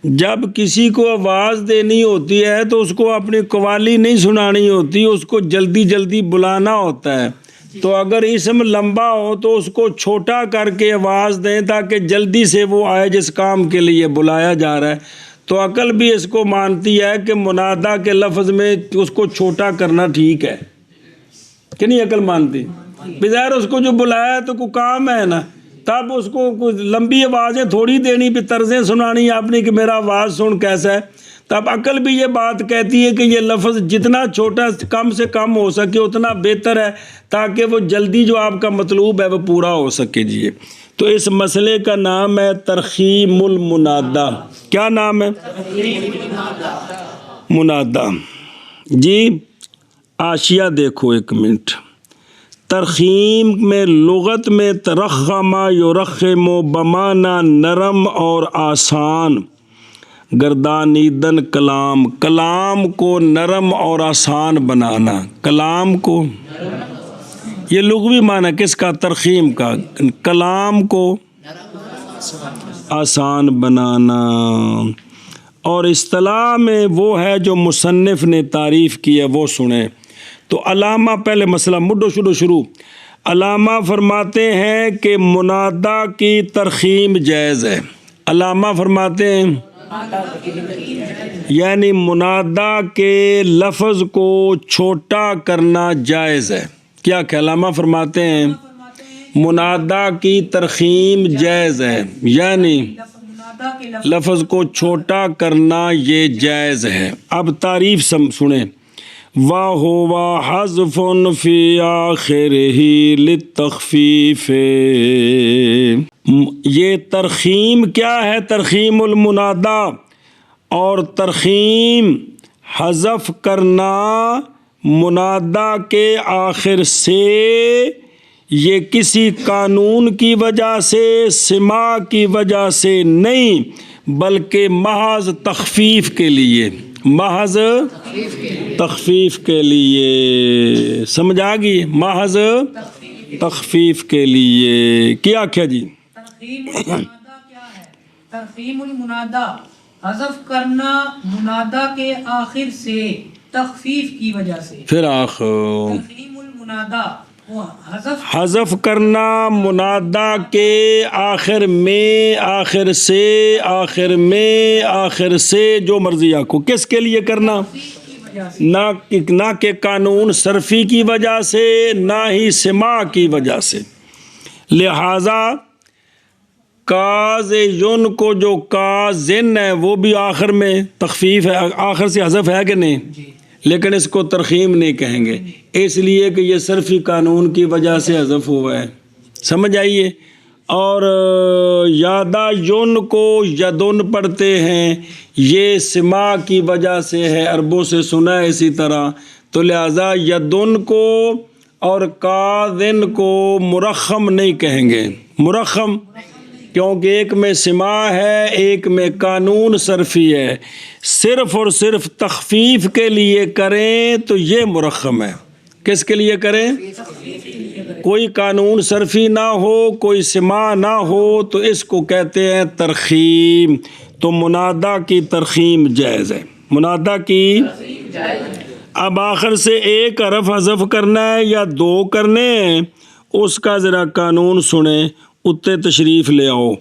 [SPEAKER 1] جب کسی کو آواز دینی ہوتی ہے تو اس کو اپنی قوالی نہیں سنانی ہوتی، اس کو جلدی جلدی بلانا ہوتا ہے، تو اگر اسم لمبا ہو تو اس کو چھوٹا کر کے آواز دیں تاکہ جلدی سے وہ آئے جس کام کے لیے بلایا جا رہا ہے۔ تو عقل بھی اس کو مانتی ہے کہ منادا کے لفظ میں اس کو چھوٹا کرنا ٹھیک ہے کہ نہیں؟ عقل مانتی بظاہر اس کو جو بلایا ہے تو کوئی کام ہے نا، تب اس کو کچھ لمبی آوازیں تھوڑی دینی، پھر طرزیں سنانی آپ نے کہ میرا آواز سن کیسا ہے۔ تب عقل بھی یہ بات کہتی ہے کہ یہ لفظ جتنا چھوٹا کم سے کم ہو سکے اتنا بہتر ہے، تاکہ وہ جلدی جو آپ کا مطلوب ہے وہ پورا ہو سکے جی۔ تو اس مسئلے کا نام ہے ترخیم المنادا۔ کیا نام ہے؟ منادا جی۔ آشیا دیکھو ایک منٹ، ترخیم میں لغت میں ترخم یرخم بمانا نرم اور آسان، گردانیدن کلام، کلام کو نرم اور آسان بنانا، کلام کو، یہ لغوی معنی کس کا؟ ترخیم کا، کلام کو آسان بنانا۔ اور اصطلاح میں وہ ہے جو مصنف نے تعریف کی ہے وہ سنیں۔ تو علامہ، پہلے مسئلہ مڈو شروع، علامہ فرماتے ہیں کہ منادا کی ترخیم جائز ہے۔ علامہ فرماتے ہیں یعنی منادا کے لفظ کو چھوٹا کرنا جائز ہے۔ کیا کہ علامہ فرماتے ہیں منادا کی ترخیم جائز ہے، یعنی لفظ کو چھوٹا کرنا یہ جائز ہے۔ اب تعریف سنیں، وَهُوَ حَذْفٌ فِي آخِرِهِ لِلتَّخْفِيفِ۔ یہ ترخیم کیا ہے؟ ترخیم المنادا، اور ترخیم حذف کرنا منادا کے آخر سے، یہ کسی قانون کی وجہ سے، سماع کی وجہ سے نہیں، بلکہ محض تخفیف کے لیے، محض تخفیف کے لیے، سمجھ آ گئی؟ محض تخفیف کے لیے۔ کیا کیا جی؟
[SPEAKER 2] ترخیم المنادا کیا ہے؟ ترخیم المنادا حذف کرنا منادا کے آخر سے تخفیف کی وجہ سے۔
[SPEAKER 1] پھر آخر
[SPEAKER 2] ترخیم المنادا وہ حذف
[SPEAKER 1] حذف کرنا منادا کے آخر میں، آخر سے، آخر میں، آخر سے، جو مرضی آپ کو، کس کے لیے کرنا؟
[SPEAKER 2] کی وجہ سے،
[SPEAKER 1] نہ کہ قانون صرفی کی وجہ سے، نہ ہی سماع کی وجہ سے۔ لہذا کاز یون کو جو کازن ہے وہ بھی آخر میں تخفیف ہے، آخر سے حذف ہے کہ نہیں؟
[SPEAKER 2] جی
[SPEAKER 1] لیکن اس کو ترخیم نہیں کہیں گے، اس لیے کہ یہ صرفی قانون کی وجہ سے حذف ہوا ہے، سمجھ آئیے۔ اور یادا یون کو یدن پڑھتے ہیں، یہ سماع کی وجہ سے ہے، عربوں سے سنا ہے اسی طرح، تو لہذا یدن کو اور کاذن کو مرخم نہیں کہیں گے، مرخم، کیونکہ ایک میں سماع ہے، ایک میں قانون صرفی ہے، صرف اور صرف تخفیف کے لیے کریں تو یہ مرخم ہے۔ کس کے لیے کریں؟ کوئی قانون صرفی نہ ہو، کوئی سماع نہ ہو تو اس کو کہتے ہیں ترخیم۔ تو منادا کی ترخیم جائز ہے، منادا کی۔ اب آخر سے ایک حرف حذف کرنا ہے یا دو کرنے ہیں، اس کا ذرا قانون سنیں، اتنے تشریف لے آؤ۔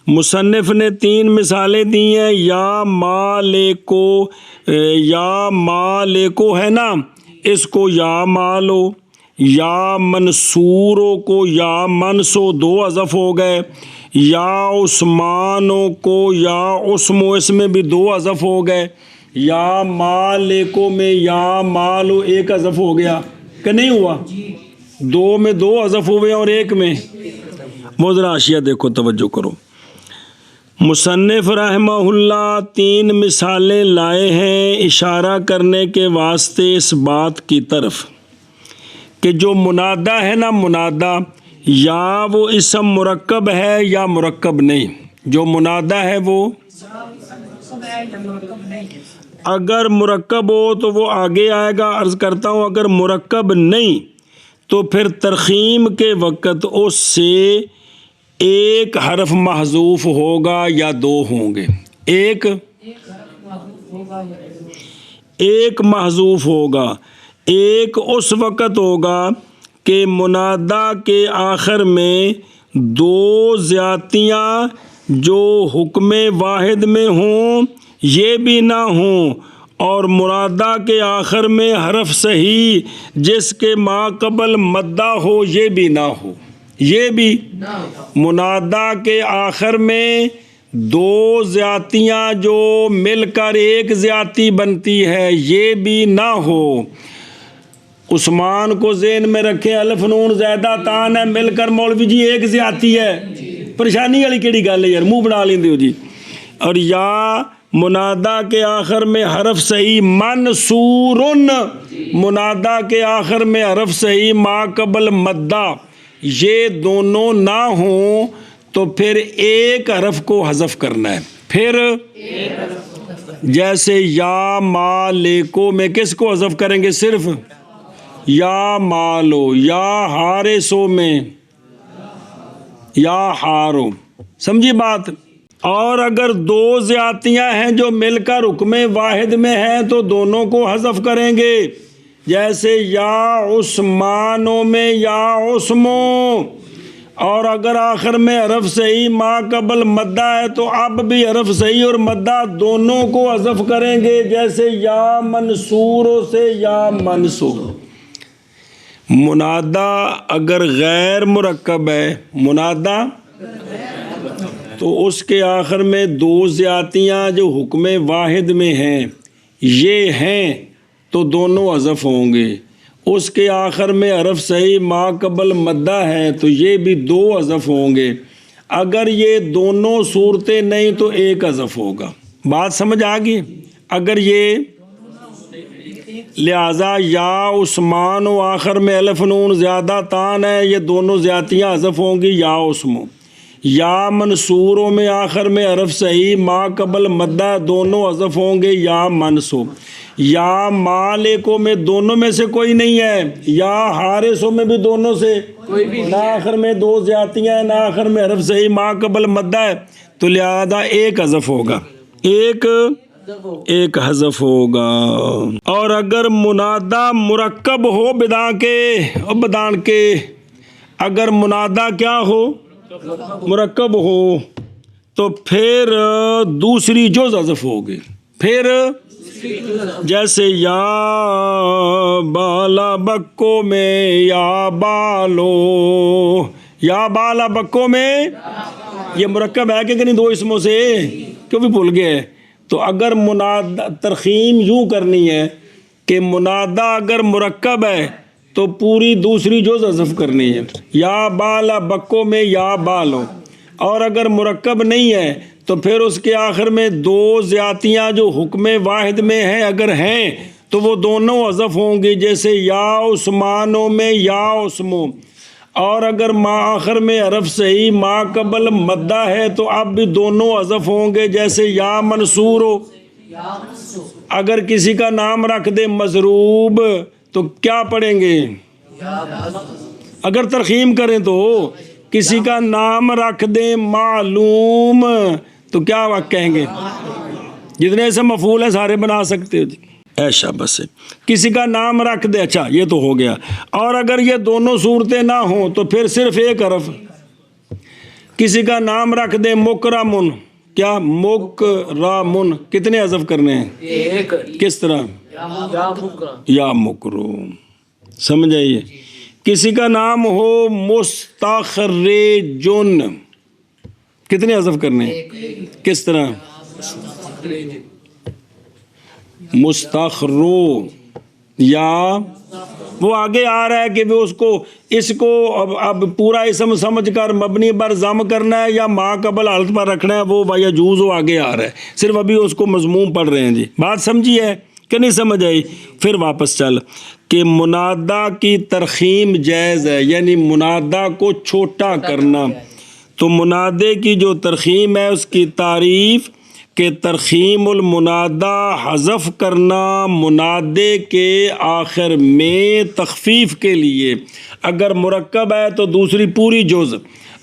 [SPEAKER 1] مصنف نے 3 مثالیں دی ہیں، یا مالکو، یا مالکو ہے نا، اس کو یا مالو، یا منصوروں کو یا منسو، 2 حذف ہو گئے، یا عثمانوں کو یا عثمو، اس میں بھی 2 حذف ہو گئے، یا مالکو میں یا مالو 1 حذف ہو گیا کہ نہیں ہوا؟ 2 میں 2 حذف ہوئے اور 1 میں، وہ ذرا اشیاء دیکھو، توجہ کرو۔ مصنف رحمہ اللہ 3 مثالیں لائے ہیں اشارہ کرنے کے واسطے اس بات کی طرف کہ جو منادا ہے نا، منادا یا وہ اسم مرکب ہے یا مرکب نہیں، جو منادا ہے وہ اگر مرکب ہو تو وہ آگے آئے گا، عرض کرتا ہوں اگر مرکب نہیں تو پھر ترخیم کے وقت اس سے ایک حرف محذوف ہوگا یا 2 ہوں گے، ایک محذوف ہوگا، ایک اس وقت ہوگا کہ منادا کے آخر میں 2 زیادتیاں جو حکم واحد میں ہوں یہ بھی نہ ہوں، اور منادا کے آخر میں حرف صحیح جس کے ما قبل مدہ ہو یہ بھی نہ ہو، یہ بھی منادا کے آخر میں 2 زیادتیاں جو مل کر ایک زیادتی بنتی ہے یہ بھی نہ ہو۔ عثمان کو ذہن میں رکھیں، الف نون زیادہ تان ہے، مل کر مولوی جی ایک زیادتی ہے، پریشانی والی کیڑی گل ہے یار، منہ بنا لیندے ہو جی۔ اور یا منادا کے آخر میں حرف صحیح منصورن، منادا کے آخر میں حرف صحیح ما قبل مدہ، یہ دونوں نہ ہوں تو پھر ایک حرف کو حذف کرنا ہے، پھر جیسے یا مالکو میں کس کو حذف کریں گے؟ صرف یا مالو، یا حارسو میں یا ہارو، سمجھی بات؟ اور اگر 2 زیادتیاں ہیں جو مل کر حکم واحد میں ہیں تو دونوں کو حذف کریں گے، جیسے یا عثمانوں میں یا عثمو، اور اگر آخر میں حرف صحیح ما قبل مدہ ہے تو اب بھی حرف صحیح اور مدہ دونوں کو حذف کریں گے، جیسے یا منصوروں سے یا منصور۔ منادا اگر غیر مرکب ہے، منادا تو اس کے آخر میں 2 زیادتیاں جو حکم واحد میں ہیں یہ ہیں تو دونوں حذف ہوں گے، اس کے آخر میں حرف صحیح ما قبل مدہ ہے تو یہ بھی 2 حذف ہوں گے، اگر یہ دونوں صورتیں نہیں تو 1 حذف ہوگا۔ بات سمجھ آ گئی؟ اگر یہ لہذا یا عثمان و آخر میں الف نون زیادہ تان ہے، یہ دونوں زیادتیاں حذف ہوں گی، یا عثمو۔ یا منصوروں میں آخر میں حرف صحیح ما قبل مدہ، دونوں حذف ہوں گے، یا منصوب۔ یا مالکوں میں دونوں میں سے کوئی نہیں ہے، یا حارسوں میں بھی دونوں سے کوئی بھی، نہ آخر میں 2 زیادتیاں ہیں نہ آخر میں حرف صحیح ما قبل مدہ ہے، تو لہذا 1 حذف ہوگا، 1 ایک حذف ہوگا. اور اگر منادا مرکب ہو بدان کے اگر منادا کیا ہو مرکب ہو تو پھر دوسری جز حذف ہوگی. پھر جیسے یا بالا بکو میں یا بالو، یا بالا بکو میں یہ مرکب ہے کہ نہیں دو اسموں سے؟ کیوں بھی بھول گئے. تو اگر منادا ترخیم یوں کرنی ہے کہ منادا اگر مرکب ہے تو پوری دوسری جز حذف کرنی ہے، یا بالا بکو میں یا بالو. اور اگر مرکب نہیں ہے تو پھر اس کے آخر میں دو زیادتیاں جو حکم واحد میں ہیں اگر ہیں تو وہ دونوں حذف ہوں گی، جیسے یا عثمانوں میں یا عثمو. اور اگر ما آخر میں حرف صحیح ما قبل مدہ ہے تو اب بھی دونوں حذف ہوں گے، جیسے یا منصور ہو. اگر کسی کا نام رکھ دے مضروب تو کیا پڑھیں گے؟ اگر ترخیم کریں تو کسی کا نام رکھ دیں معلوم تو کیا کہیں گے؟ جتنے ایسے مفعول ہیں سارے بنا سکتے ہو جی. ایشا بس ہے. کسی کا نام رکھ دے، اچھا یہ تو ہو گیا. اور اگر یہ دونوں صورتیں نہ ہوں تو پھر صرف ایک حرف. کسی کا نام رکھ دے مکرمن، کیا مکرمن کتنے حذف کرنے ہیں؟ ایک. کس طرح؟ یا مکرم. سمجھ آئیے. کسی کا نام ہو مستخرجن کتنے حذف کرنے ہیں؟ کس طرح؟ مستخرو. یا وہ آگے آ رہا ہے کہ وہ اس کو اب پورا اسم سمجھ کر مبنی پر ضم کرنا ہے یا ما قبل حالت پر رکھنا ہے، وہ یجوز وہ آگے آ رہا ہے. صرف ابھی اس کو مضموم پڑھ رہے ہیں جی. بات سمجھی ہے کہ نہیں سمجھ آئی؟ پھر واپس چل کہ منادا کی ترخیم جائز ہے، یعنی منادا کو چھوٹا کرنا. تو منادے کی جو ترخیم ہے اس کی تعریف کہ ترخیم المنادا حذف کرنا منادے کے آخر میں تخفیف کے لیے. اگر مرکب ہے تو دوسری پوری جز،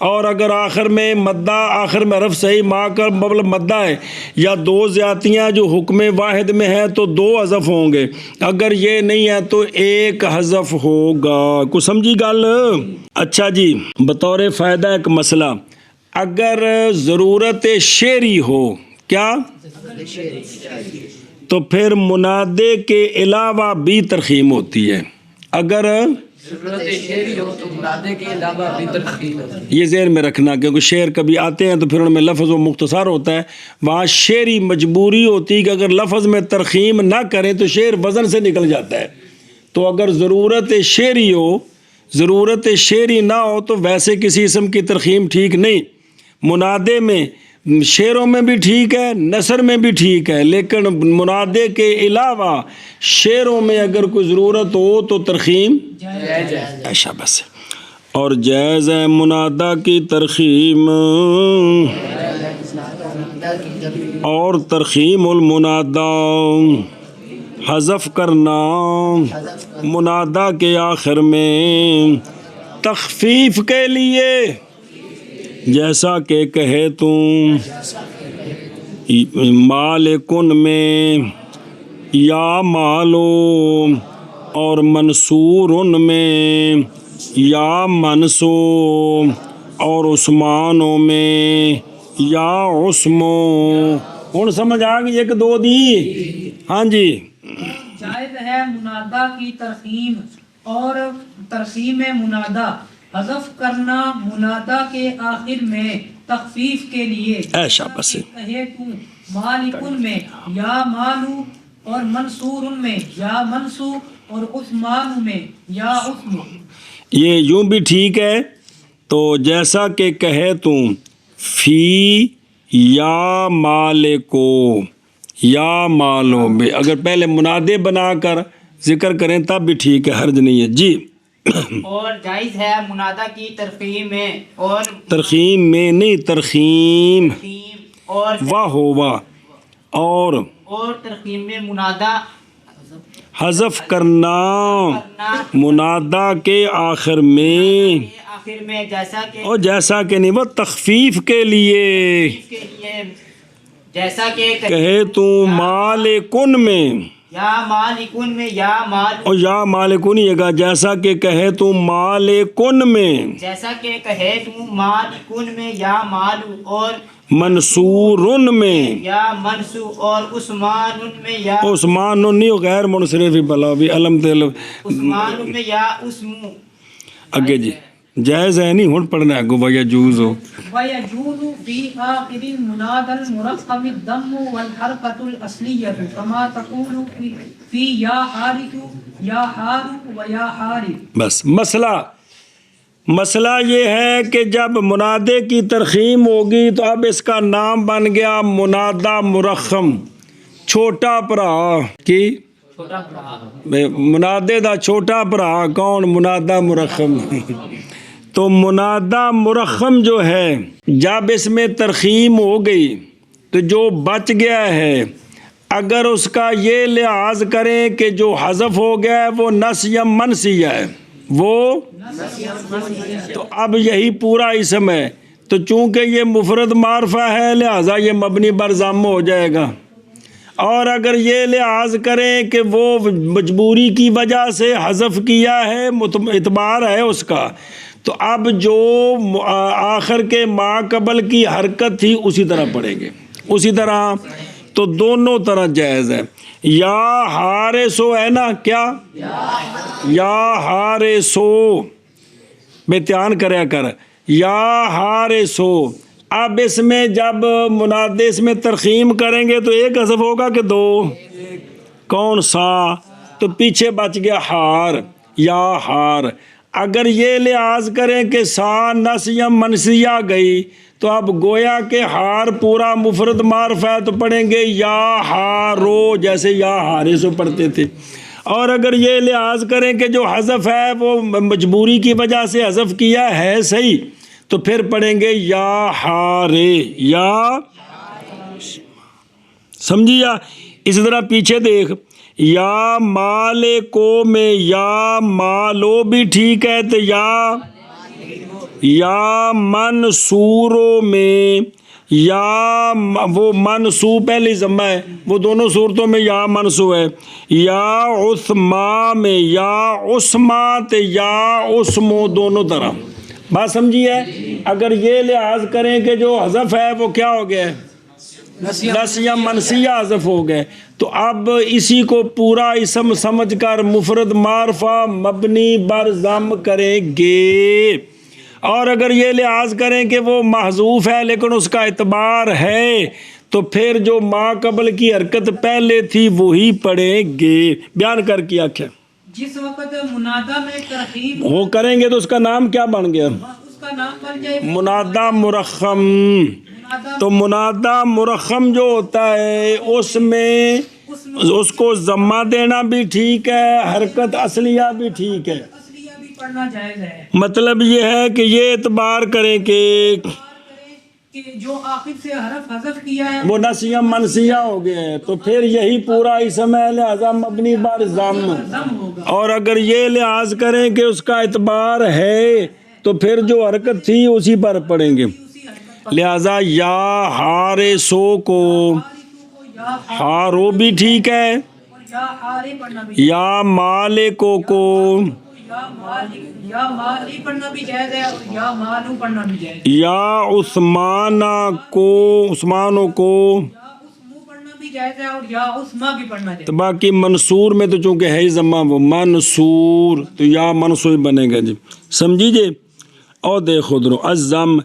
[SPEAKER 1] اور اگر آخر میں مدہ آخر میں حرف صحیح ما کر مطلب مدہ ہے یا دو زیادتیاں جو حکم واحد میں ہیں تو دو حذف ہوں گے. اگر یہ نہیں ہے تو ایک حذف ہوگا. کچھ سمجھی گل؟ اچھا جی، بطور فائدہ ایک مسئلہ، اگر ضرورت شعری ہو، کیا تو پھر منادے کے علاوہ بھی ترخیم ہوتی ہے. اگر یہ ذہن میں رکھنا، کیونکہ شعر کبھی آتے ہیں تو پھر ان میں لفظ و مختصر ہوتا ہے، وہاں شعری مجبوری ہوتی ہے کہ اگر لفظ میں ترخیم نہ کریں تو شعر وزن سے نکل جاتا ہے. تو اگر ضرورت شعری ہو، ضرورت شعری نہ ہو تو ویسے کسی اسم کی ترخیم ٹھیک نہیں. منادے میں شعروں میں بھی ٹھیک ہے، نثر میں بھی ٹھیک ہے، لیکن منادے کے علاوہ شعروں میں اگر کوئی ضرورت ہو تو ترخیم ایشا بس ہے. اور جائز ہے منادا کی ترخیم. اور ترخیم المنادا حذف کرنا منادا کے آخر میں تخفیف کے لیے، جیسا کہ کہے تم مالکن میں یا مالو، اور منصورن میں یا منصو، اور عثمانوں میں یا عثمو. ہوں سمجھ آ گئی ایک دو دی؟ ہاں جی.
[SPEAKER 2] جائز ہے منادا کی ترخیم اور ترخیم منادا حذف کرنا منادا کے آخر میں تخفیف کے لیے.
[SPEAKER 1] ایشا بس
[SPEAKER 2] کہے تو مالکن میں یا مالو، اور منصور میں یا منصو، اور عثمان میں یا عثمو.
[SPEAKER 1] یہ یوں بھی ٹھیک ہے. تو جیسا کہ کہے تم فی یا مالکو یا مالو میں، اگر پہلے منادے بنا کر ذکر کریں تب بھی ٹھیک ہے، حرج نہیں ہے جی.
[SPEAKER 3] اور جائز ہے منادا کی ترخیم میں، اور
[SPEAKER 1] ترخیم میں نہیں، ترخیم
[SPEAKER 3] اور
[SPEAKER 1] واہ ہوا. اور
[SPEAKER 3] ترخیم میں منادا
[SPEAKER 1] حذف کرنا منادا کے آخر میں،
[SPEAKER 3] آخر میں جیسا کہ
[SPEAKER 1] اور جیسا کہ نہیں وہ تخفیف کے لیے.
[SPEAKER 3] جیسا کہ
[SPEAKER 1] کہے تو مالکن میں،
[SPEAKER 3] یا مالکن میں یا مالو،
[SPEAKER 1] اور یا مالکن یہ گا، جیسا کہ کہے تو مالکن میں،
[SPEAKER 3] جیسا کہ کہے تو مالکن میں یا مالو، اور
[SPEAKER 1] منصورن میں،
[SPEAKER 3] یا منسو، اور عثمان میں یا
[SPEAKER 1] عثمان نہیں غیر منصرف بلا بھی علم تل
[SPEAKER 3] عثمان میں یا اسمو.
[SPEAKER 1] اگے جی جائز ہے نہیں ہن پڑھنا ہے اگو بھیا جوز ہو.
[SPEAKER 2] ويجوز في آخر المنادى المرقم الضم والحركة الأصلية كما تقول في يا حارث يا حار ويا حارث.
[SPEAKER 1] بس مسئلہ یہ ہے کہ جب منادے کی ترخیم ہوگی تو اب اس کا نام بن گیا منادہ مرخم، چھوٹا بھرا کی
[SPEAKER 3] چھوٹا بڑا.
[SPEAKER 1] منادے دا چھوٹا بھرا کون؟ منادہ مرخم. تو منادہ مرخم جو ہے جب اس میں ترخیم ہو گئی تو جو بچ گیا ہے اگر اس کا یہ لحاظ کریں کہ جو حذف ہو گیا ہے وہ نس یا منسیہ ہے، وہ تو اب یہی پورا اسم ہے، تو چونکہ یہ مفرد معرفہ ہے لہذا یہ مبنی بر ضم ہو جائے گا. اور اگر یہ لحاظ کریں کہ وہ مجبوری کی وجہ سے حذف کیا ہے اعتبار ہے اس کا، تو اب جو آخر کے ما قبل کی حرکت تھی اسی طرح پڑھیں گے، اسی طرح. تو دونوں طرح جائز ہے. یا حارسو ہے نا، کیا یا حارسو میں دھیان کریا کر، یا حارسو. اب اس میں جب منادے اس میں ترخیم کریں گے تو ایک حذف ہوگا کہ دو؟ کون سا؟ تو پیچھے بچ گیا ہار، یا ہار. اگر یہ لحاظ کریں کہ سا نس یا منسیہ گئی تو اب گویا کہ ہار پورا مفرد معرفہ ہے تو پڑھیں گے یا ہارو، جیسے یا ہارسو پڑھتے تھے. اور اگر یہ لحاظ کریں کہ جو حذف ہے وہ مجبوری کی وجہ سے حذف کیا ہے صحیح، تو پھر پڑھیں گے یا ہارے، یا سمجھیا. اسی طرح پیچھے دیکھ، یا مالکو میں یا مالو بھی ٹھیک ہے، تو یا منصورو میں یا وہ منصو پہلی ضمہ ہے، وہ دونوں صورتوں میں یا منصو ہے. یا عثما میں یا عثما تے یا عثمو دونوں طرح. بات سمجھی ہے؟ اگر یہ لحاظ کریں کہ جو حذف ہے وہ کیا ہو گیا ہے؟ نس یا منسیہ حذف ہو گئے، تو اب اسی کو پورا اسم سمجھ کر مفرد معرفہ مبنی بر ضم کریں گے. اور اگر یہ لحاظ کریں کہ وہ محذوف ہے لیکن اس کا اعتبار ہے تو پھر جو ما قبل کی حرکت پہلے تھی وہی پڑھیں گے. بیان کر کے آخیا
[SPEAKER 2] جس وقت منادہ میں ترخیم
[SPEAKER 1] وہ کریں گے تو اس کا نام کیا بن گیا؟
[SPEAKER 2] اس کا نام بن جائے
[SPEAKER 1] منادہ مرخم. تو منادہ مرخم جو ہوتا ہے اس میں اس کو ضمہ دینا بھی ٹھیک ہے، حرکت اصلیہ بھی ٹھیک ہے.
[SPEAKER 2] اصلیہ بھی پڑھنا جائز ہے.
[SPEAKER 1] مطلب یہ ہے کہ یہ اعتبار کریں کہ
[SPEAKER 2] جو آخر سے حرف حذف کیا ہے
[SPEAKER 1] وہ نسیہ منسیہ ہو گیا ہے تو پھر یہی پورا اسم ہے لہذا مبنی بر ضم. اور اگر یہ لحاظ کریں کہ اس کا اعتبار ہے تو پھر جو حرکت تھی اسی پر پڑھیں گے. لہذا یا حارسو کو ہارو بھی ٹھیک ہے، یا مالکو کو
[SPEAKER 2] یا مالی پڑھنا بھی جائز ہے اور یا مالو پڑھنا بھی جائز ہے.
[SPEAKER 1] یا عثمانہ کو عثمانوں کو
[SPEAKER 2] یا اسمو پڑھنا بھی جائز ہے اور یا اسما بھی پڑھنا جائز
[SPEAKER 1] تو باقی منصور میں تو چونکہ ہے ہی ضمہ وہ منصور تو یا منصور ہی بنے گا. جی سمجھیے. اور دیکھو درو الضم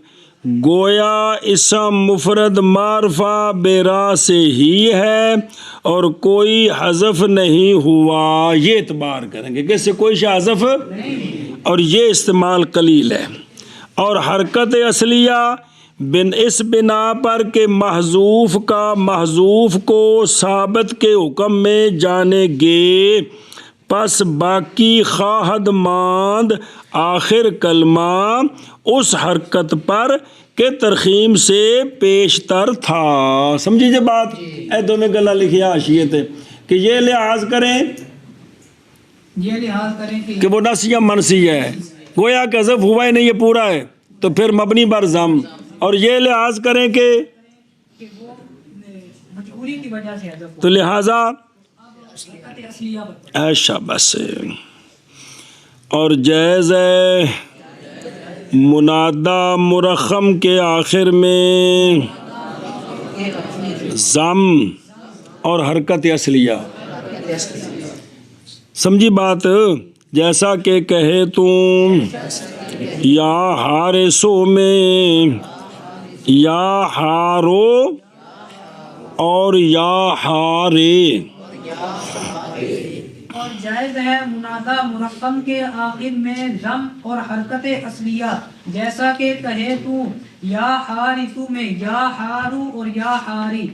[SPEAKER 1] گویا اسم مفرد معرفہ بیرا سے ہی ہے اور کوئی حذف نہیں ہوا، یہ اعتبار کریں گے کہ اس سے کوئی شے حذف اور یہ استعمال قلیل ہے. اور حرکت اصلیہ اس بنا پر کہ محذوف کا محذوف کو ثابت کے حکم میں جانیں گے، پس باقی خواہد ماند آخر کلمہ اس حرکت پر کہ ترخیم سے پیشتر تھا. سمجھیے بات؟ اے دونوں گلا لکھیا حاشیے تے کہ یہ لحاظ کریں
[SPEAKER 2] یہ لحاظ کریں
[SPEAKER 1] کہ وہ نسیہ منسی ہے، گویا کہ حذف ہوا ہی نہیں، یہ پورا ہے تو پھر مبنی بر ضم. اور یہ لحاظ کریں کہ
[SPEAKER 2] مجبوری کی وجہ سے حذف
[SPEAKER 1] تو لہٰذا
[SPEAKER 2] حرکت اصلیہ پر
[SPEAKER 1] ایشا بس. اور جائز ہے منادہ مرخم کے آخر میں ضم اور حرکت اصلیہ. سمجھی بات؟ جیسا کہ کہے تم یا حارسو میں یا ہارو اور یا ہارے.
[SPEAKER 2] اور جائز ہے منادہ مرقم کے آخر میں ضم اور حرکت اصلیہ، جیسا کہ کہے تو یا حارثو میں یا ہارو اور یا ہاری.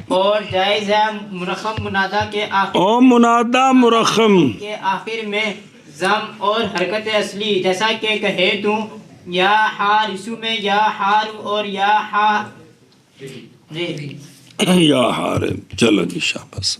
[SPEAKER 3] اور جائز ہے مرخم منادہ کے آخر
[SPEAKER 1] اور منادہ مرخم
[SPEAKER 3] کے آخر میں ضم اور حرکت اصلی، جیسا کہ کہے تو یا حارسو میں یا ہارو اور یا ہا.
[SPEAKER 1] یا ہارے. چلو جی شاباش.